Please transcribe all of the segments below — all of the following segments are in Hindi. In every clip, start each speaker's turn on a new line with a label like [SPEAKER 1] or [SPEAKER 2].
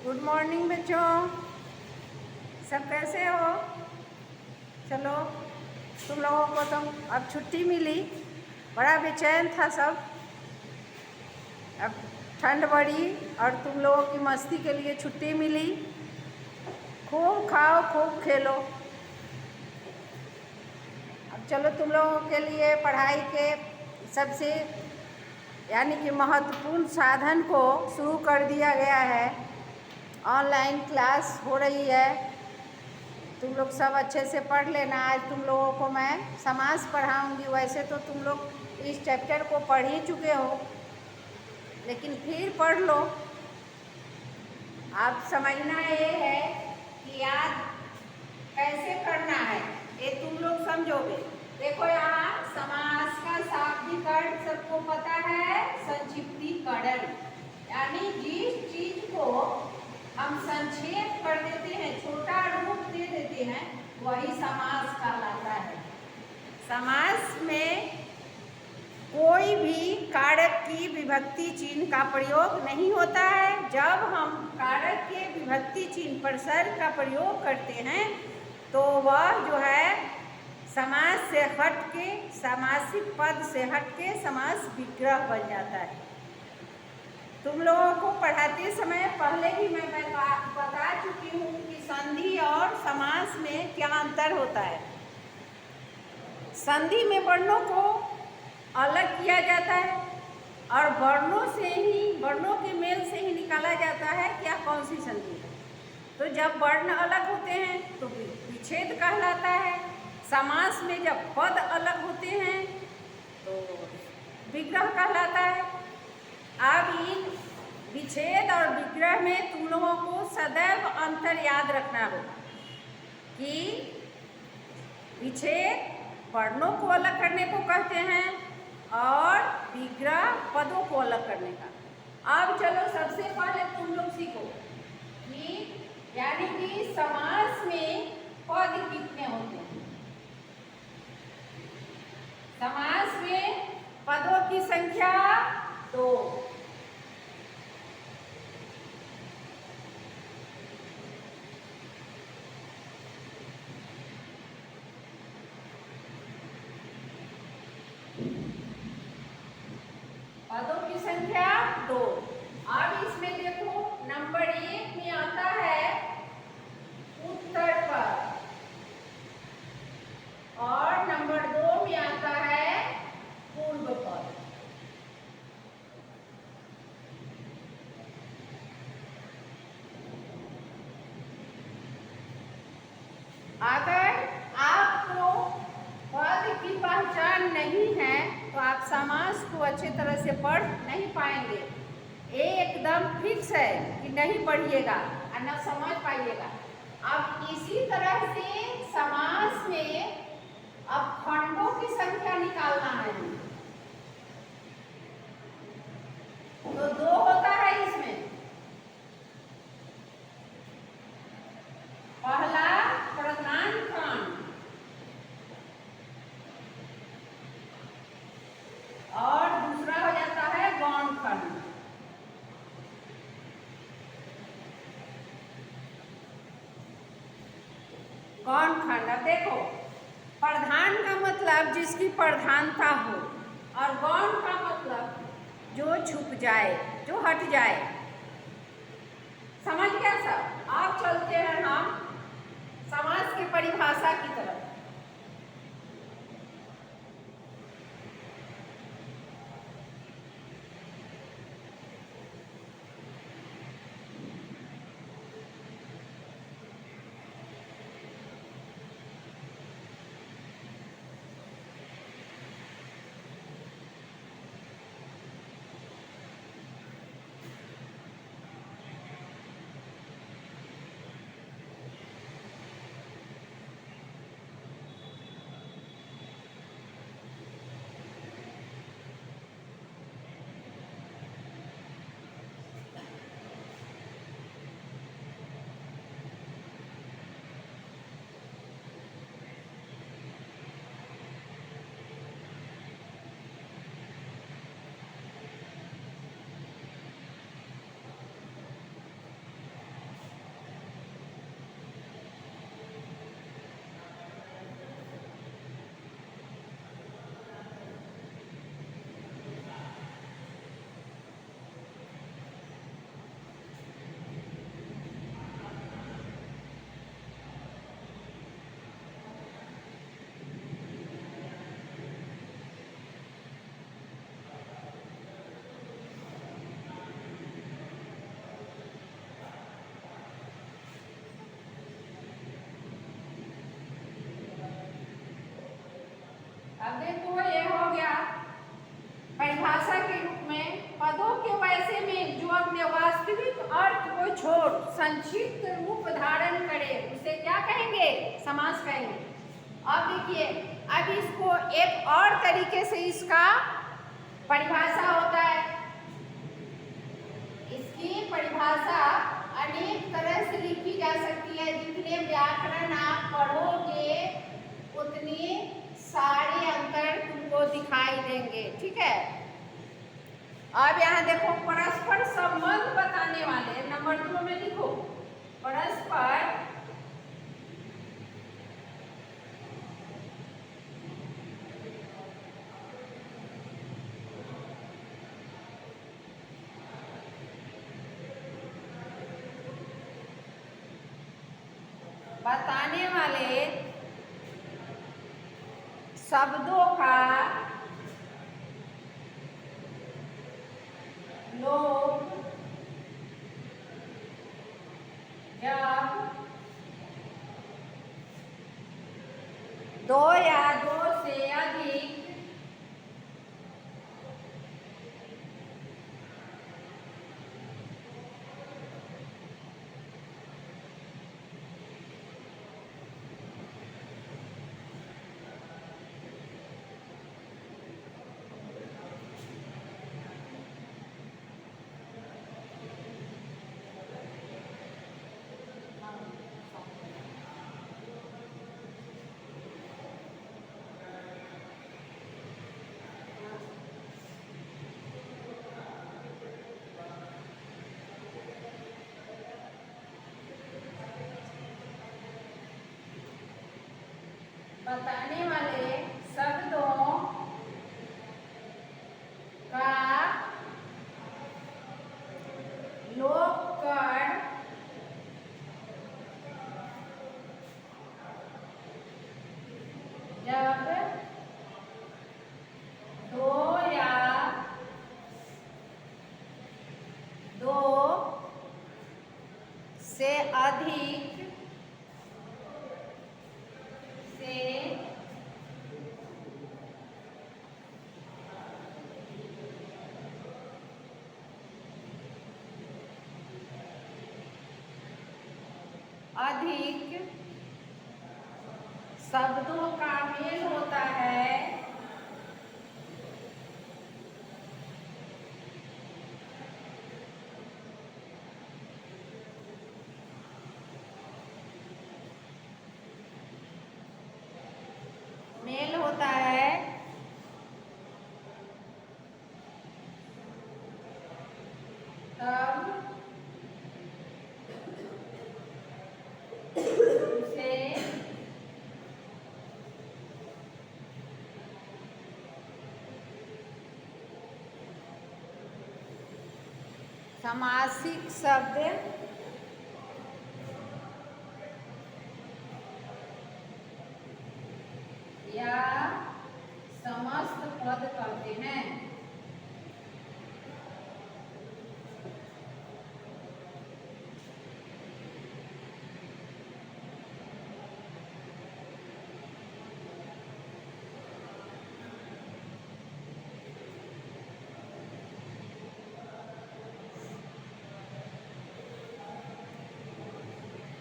[SPEAKER 1] गुड मॉर्निंग बच्चों, सब कैसे हो। चलो, तुम लोगों को तो अब छुट्टी मिली, बड़ा बेचैन था सब। अब ठंड बढ़ी और तुम लोगों की मस्ती के लिए छुट्टी मिली। खूब खाओ, खूब खेलो। अब चलो, तुम लोगों के लिए पढ़ाई के सबसे यानी कि महत्वपूर्ण साधन को शुरू कर दिया गया है। ऑनलाइन क्लास हो रही है, तुम लोग सब अच्छे से पढ़ लेना। आज तुम लोगों को मैं समास पढ़ाऊंगी। वैसे तो तुम लोग इस चैप्टर को पढ़ ही चुके हो, लेकिन फिर पढ़ लो। अब समझना ये है कि याद कैसे करना है, ये तुम लोग समझोगे। देखो, यहाँ समास का शाब्दिक अर्थ सबको पता है, संक्षिप्तीकरण। यानी जिस चीज को हम संक्षेप कर देते हैं, छोटा रूप दे देते हैं, वही समास कहलाता है। समास में कोई भी कारक की विभक्ति चिन्ह का प्रयोग नहीं होता है। जब हम कारक के विभक्ति चिन्ह पर सर का प्रयोग करते हैं तो वह जो है समास से हट के, सामासिक पद से हट के समास विग्रह बन जाता है। तुम लोगों को पढ़ाते समय पहले ही मैं बता चुकी हूँ कि संधि और समास में क्या अंतर होता है। संधि में वर्णों को अलग किया जाता है और वर्णों के मेल से ही निकाला जाता है क्या कौन सी संधि है। तो जब वर्ण अलग होते हैं तो विच्छेद कहलाता है। समास में जब पद अलग होते हैं तो विग्रह कहलाता है। अब इन विच्छेद और विग्रह में तुम लोगों को सदैव अंतर याद रखना होगा कि विच्छेद वर्णों को अलग करने को कहते हैं और विग्रह पदों को अलग करने का। अब चलो, सबसे पहले तुम लोग सीखो कि यानी कि समास में पद कितने होते हैं। समास में पदों की संख्या 2। पदों की संख्या 2। अब इसमें देखो, नंबर 1 में आता है उत्तर पद और नंबर 2 में आता है पूर्व पद। अगर आपको पद की पहचान नहीं है तो आप समास को अच्छे तरह से पढ़ नहीं पाएंगे। एकदम फिक्स है कि नहीं पढ़िएगा और न समझ पाइएगा। अब इसी तरह से समास में अब खंडों की संख्या निकालना है। तो 2 होता है इसमें। पहला प्रधान खंड और दूसरा हो जाता है गौण खंड। गौण खंड, अब देखो, प्रधान का मतलब जिसकी प्रधानता हो और गौण का मतलब जो छुप जाए, जो हट जाए। समझ गया सब। आप चलते हैं हम समास की परिभाषा की तरफ। देखो ये हो गया परिभाषा के रूप में पदों के वैसे में जो अपने वास्तविक अर्थ को छोड़ संक्षिप्त रूप धारण करे उसे क्या कहेंगे? समास कहेंगे। अब देखिए, अब इसको एक और तरीके से इसका परिभाषा होता है। इसकी परिभाषा अनेक तरह से लिखी जा सकती है। जितने व्याकरण आप पढ़ोगे उतने सारे अंतर तुमको दिखाई देंगे, ठीक है। अब यहाँ देखो, परस्पर संबंध बताने वाले नंबर 2 में लिखो परस्पर बताने वाले शब्दों का लोग जब दो या दो से अधिक बताने वाले शब्दों का लोककरण जब दो या दो से अधिक शब्दों का मेल होता है तब उसे समासिक शब्द या समस्त पद कहते हैं।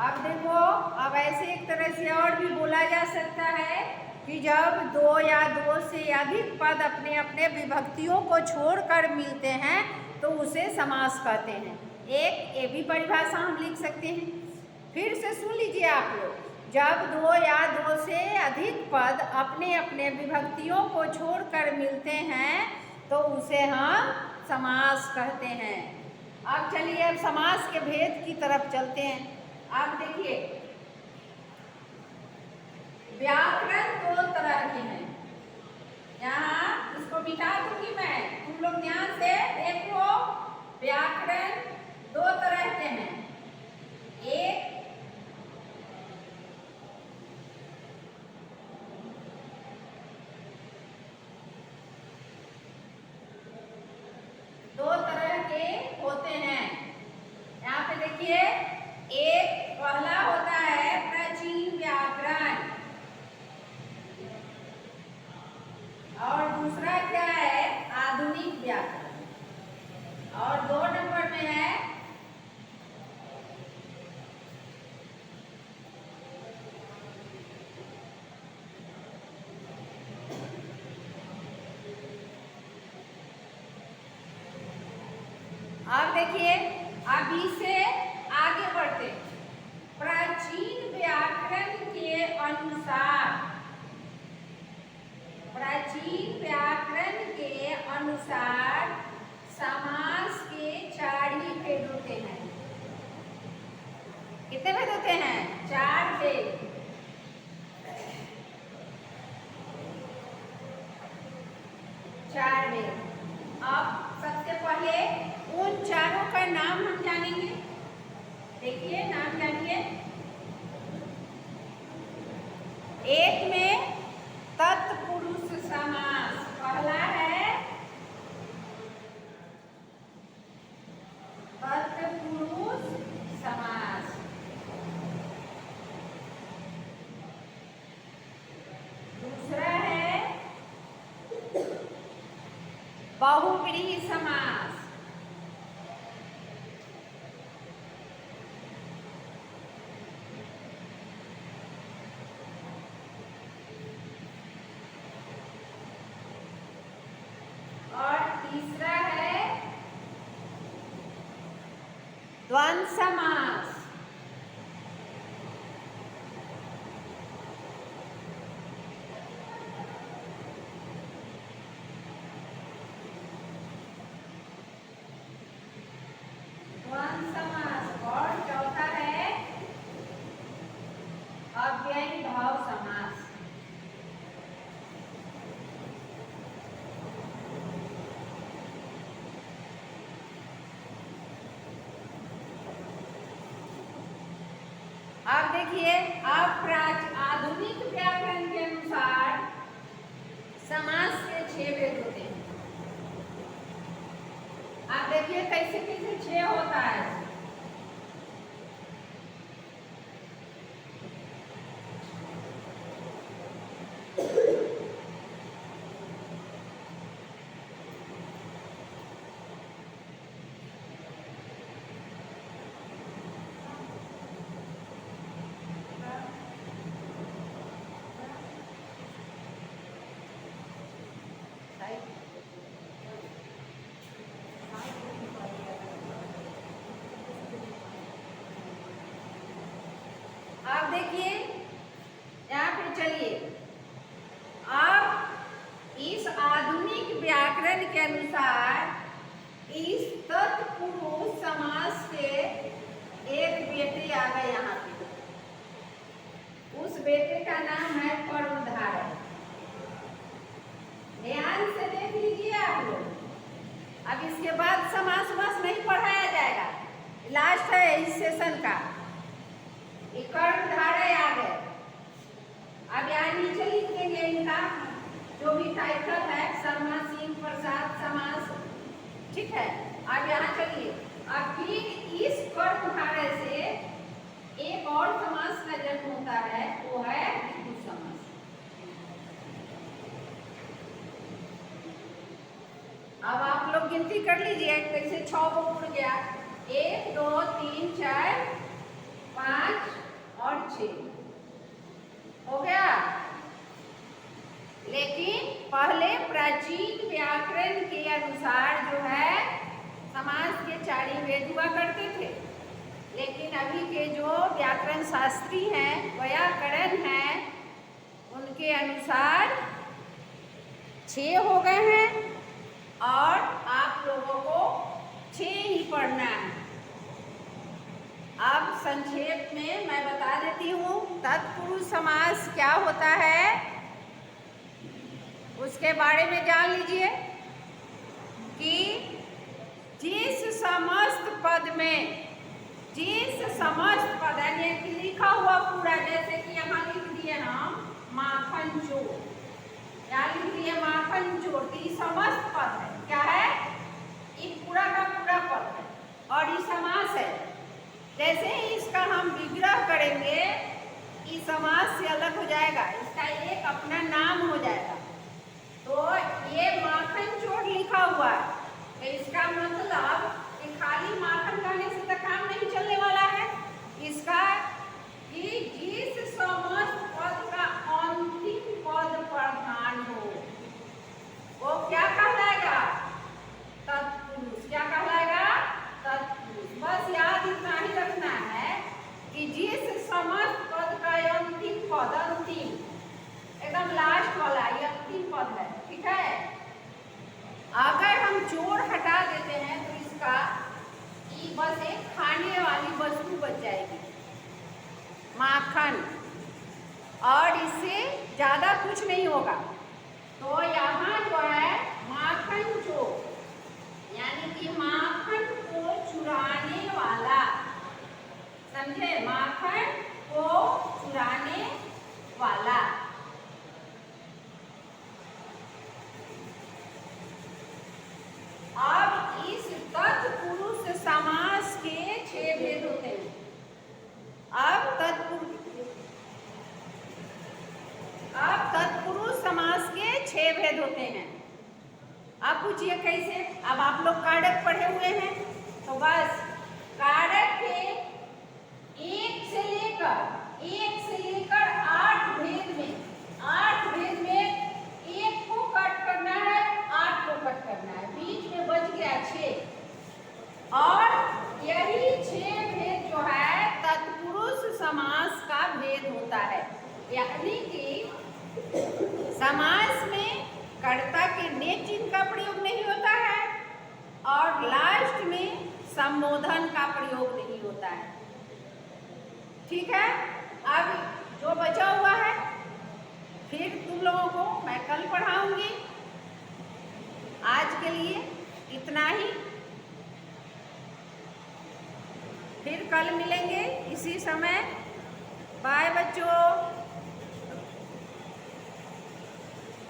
[SPEAKER 1] अब देखो, अब ऐसे एक तरह से और भी बोला जा सकता है कि जब दो या दो से अधिक पद अपने अपने विभक्तियों को छोड़कर मिलते हैं तो उसे समास कहते हैं। एक ये भी परिभाषा हम लिख सकते हैं। फिर से सुन लीजिए आप लोग, जब दो या दो से अधिक पद अपने अपने विभक्तियों को छोड़कर मिलते हैं तो उसे हम समास कहते हैं। अब चलिए, अब समास के भेद की तरफ चलते हैं। आप देखिए, व्याकरण दो तरह के हैं। यहाँ इसको मिटा दूंगी मैं, तुम लोग ध्यान से देखो। व्याकरण दो तरह के हैं। एक दो तरह के होते हैं। यहाँ पे देखिए, एक पहला होता है प्राचीन व्याकरण। देखिए अभी से आगे बढ़ते हैं। प्राचीन व्याकरण के अनुसार, प्राचीन व्याकरण के अनुसार समास के 4 ही भेद होते हैं। कितने भेद होते हैं? 4 भेद। अब सबसे पहले उन चारों का नाम हम जानेंगे। देखिए नाम जानिए। एक में तत्पुरुष समास, पहला है तत्पुरुष समास। दूसरा है बहुव्रीहि समास। और तीसरा है द्वंद्व समास। द्वंद्व समास। और चौथा है अव्ययी भाव समास। अब देखिए, अब आधुनिक व्याकरण के अनुसार समास के 6 भेद होते हैं। आप देखिए कैसे कैसे 6 होता है। आप देखिए यहाँ पे, चलिए अब इस आधुनिक व्याकरण के अनुसार इस तत्पुरुष समास के एक बेटे आ गए यहाँ पे। उस बेटे का नाम है कर्मधारय। ध्यान से देख लीजिए आप लोग। अब इसके बाद समास नहीं पढ़ाया जाएगा, लास्ट है इस सेशन का। कर्मधारय आ गए। अब यहाँ नीचे लिख देंगे इनका जो भी टाइटल है, शर्मा सिंह प्रसाद समास, ठीक है। अब यहाँ चलिए, अब फिर इस कर्मधारय से एक और समास का जन्म होता है, वो है विद्युत समास। अब आप लोग गिनती कर लीजिए कैसे 6 को उड़ गया। 1 2 3 4 5 और 6 हो गया। लेकिन पहले प्राचीन व्याकरण के अनुसार जो है समास के 4 ही भेद हुआ करते थे। लेकिन अभी के जो व्याकरण शास्त्री हैं, व्याकरण हैं, उनके अनुसार 6 हो गए हैं और आप लोगों को 6 ही पढ़ना है। अब संक्षेप में मैं बता देती हूँ तत्पुरुष समास क्या होता है, उसके बारे में जान लीजिए कि जिस समस्त पद में, जिस समस्त पद यानी कि लिखा हुआ पूरा, जैसे कि यहाँ लिख दिए हम माखन चोर, यहाँ लिख दिए माखन चोर, तो ये समस्त पद है। क्या है? ये पूरा का पूरा पद है और ये समास है। जैसे ही इसका हम विग्रह करेंगे, ये समास से अलग हो जाएगा, इसका एक अपना नाम हो जाएगा। तो ये माखन चोर लिखा हुआ है, तो इसका मतलब कि खाली माखन कहने से तो काम नहीं चलने वाला है। इसका कि जिस समस्त पद का अंतिम पद प्रधान हो, वो क्या कहलाएगा? तत्पुरुष। क्या कहलाएगा? बस एक खाने वाली वस्तु बच जाएगी, माखन, और इससे ज़्यादा कुछ नहीं होगा। तो यहाँ जो है माखन चोर, यानी कि माखन को चुराने वाला, समझे, माखन को चुराने वाला। अब इस तत्पुरुष समास के 6 भेद होते हैं। अब तत्पुरुष समास के 6 भेद होते हैं। अब पूछिए कैसे? अब आप लोग कारक पढ़े हुए हैं, तो बस कारक के 1 से लेकर 8 भेद में, 8 भेद में 1 को कट करना है, 8 को कट करना है, बीच में बच गया 6। और यही 6 भेद जो है तत्पुरुष समास का भेद होता है, यानी कि समास में कर्ता के ने चिन्ह का प्रयोग नहीं होता है और लास्ट में संबोधन का प्रयोग नहीं होता है। ठीक है, अब जो बचा हुआ है फिर तुम लोगों को मैं कल पढ़ाऊंगी। आज के लिए इतना ही, फिर कल मिलेंगे इसी समय। बाय बच्चों।